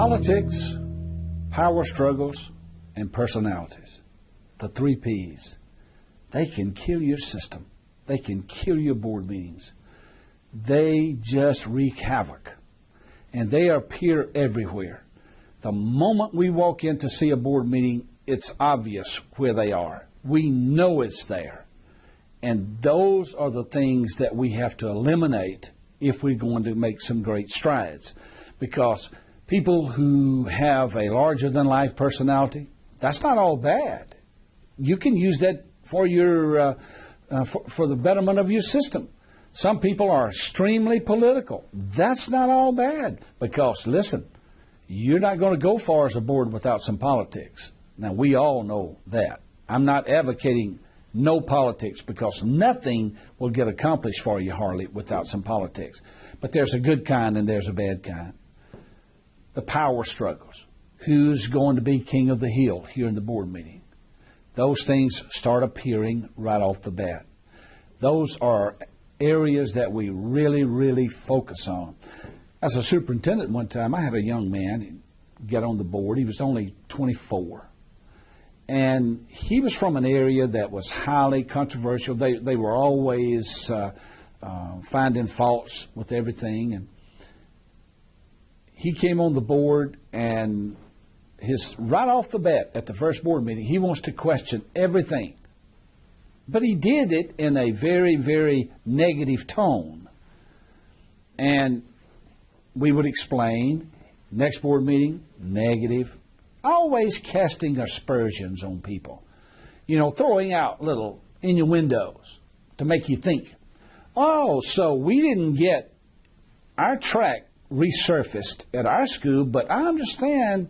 Politics, power struggles, and personalities, the 3 Ps, they can kill your system. They can kill your board meetings. They just wreak havoc. And they appear everywhere. The moment we walk in to see a board meeting, it's obvious where they are. We know it's there. And those are the things that we have to eliminate if we're going to make some great strides. Because people who have a larger-than-life personality, that's not all bad. You can use that for your for the betterment of your system. Some people are extremely political. That's not all bad because, listen, you're not going to go far as a board without some politics. Now, we all know that. I'm not advocating no politics because nothing will get accomplished for you, Harley, without some politics. But there's a good kind and there's a bad kind. The power struggles. Who's going to be king of the hill here in the board meeting? Those things start appearing right off the bat. Those are areas that we really, really focus on. As a superintendent one time, I had a young man get on the board. He was only 24. And he was from an area that was highly controversial. They were always finding faults with everything. And he came on the board, and right off the bat at the first board meeting, he wants to question everything. But he did it in a very, very negative tone. And we would explain, next board meeting, negative. Always casting aspersions on people. You know, throwing out little innuendos to make you think, oh, so we didn't get our track resurfaced at our school, but I understand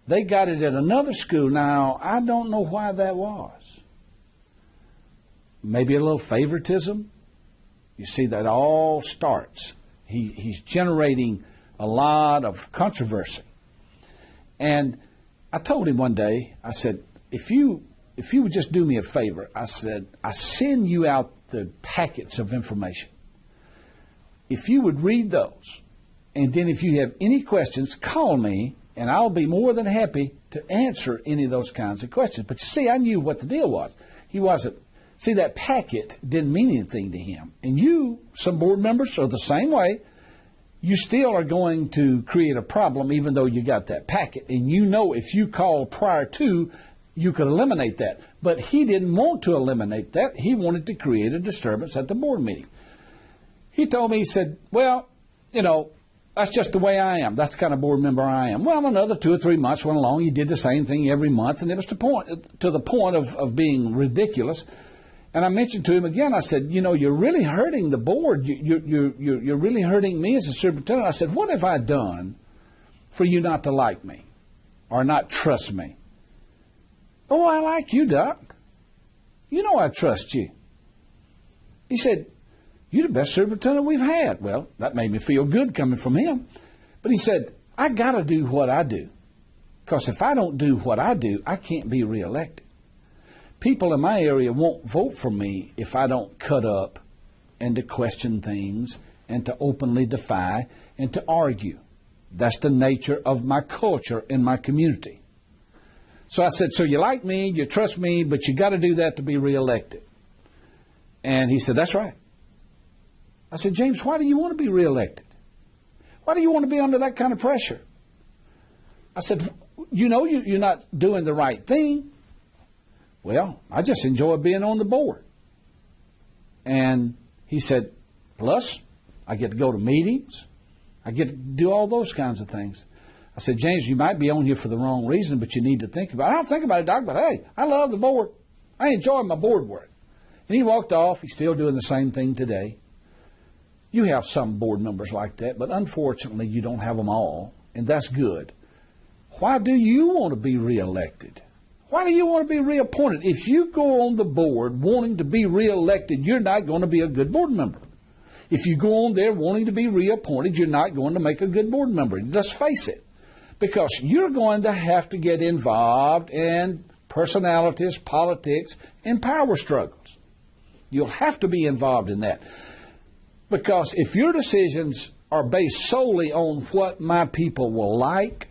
they got it at another school. Now, I don't know why that was. Maybe a little favoritism. You see, that all starts. He's generating a lot of controversy. And I told him one day, I said, if you would just do me a favor, I said, I send you out the packets of information. If you would read those, and then if you have any questions, call me, and I'll be more than happy to answer any of those kinds of questions. But you see, I knew what the deal was. See, that packet didn't mean anything to him. And you, some board members, are the same way. You still are going to create a problem even though you got that packet. And you know if you call prior to, you could eliminate that. But he didn't want to eliminate that. He wanted to create a disturbance at the board meeting. He told me, he said, well, you know, that's just the way I am. That's the kind of board member I am. Well, another 2 or 3 months went along. He did the same thing every month. And it was to the point of being ridiculous. And I mentioned to him again, I said, you know, you're really hurting the board. You're really hurting me as a superintendent. I said, what have I done for you not to like me or not trust me? Oh, I like you, Doc. You know I trust you. He said, you're the best superintendent we've had. Well, that made me feel good coming from him. But he said, I got to do what I do. Because if I don't do what I do, I can't be reelected. People in my area won't vote for me if I don't cut up and to question things and to openly defy and to argue. That's the nature of my culture in my community. So I said, so you like me, you trust me, but you got to do that to be reelected. And he said, that's right. I said, James, why do you want to be reelected? Why do you want to be under that kind of pressure? I said, you know you're not doing the right thing. Well, I just enjoy being on the board. And he said, plus, I get to go to meetings. I get to do all those kinds of things. I said, James, you might be on here for the wrong reason, but you need to think about it. I don't think about it, Doc, but hey, I love the board. I enjoy my board work. And he walked off. He's still doing the same thing today. You have some board members like that, but unfortunately, you don't have them all, and that's good. Why do you want to be reelected? Why do you want to be reappointed? If you go on the board wanting to be reelected, you're not going to be a good board member. If you go on there wanting to be reappointed, you're not going to make a good board member. Just face it. Because you're going to have to get involved in personalities, politics, and power struggles. You'll have to be involved in that. Because if your decisions are based solely on what my people will like,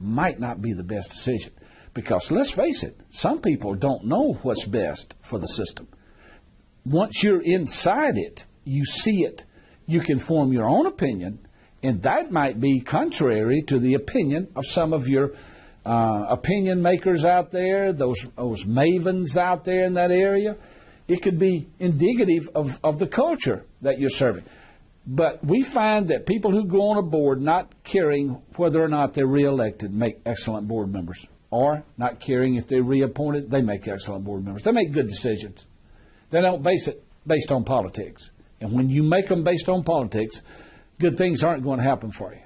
might not be the best decision. Because let's face it, some people don't know what's best for the system. Once you're inside it, you see it, you can form your own opinion, and that might be contrary to the opinion of some of your opinion makers out there, those mavens out there in that area. It could be indicative of the culture that you're serving. But we find that people who go on a board not caring whether or not they're reelected make excellent board members, or not caring if they're reappointed, they make excellent board members. They make good decisions. They don't base it based on politics. And when you make them based on politics, good things aren't going to happen for you.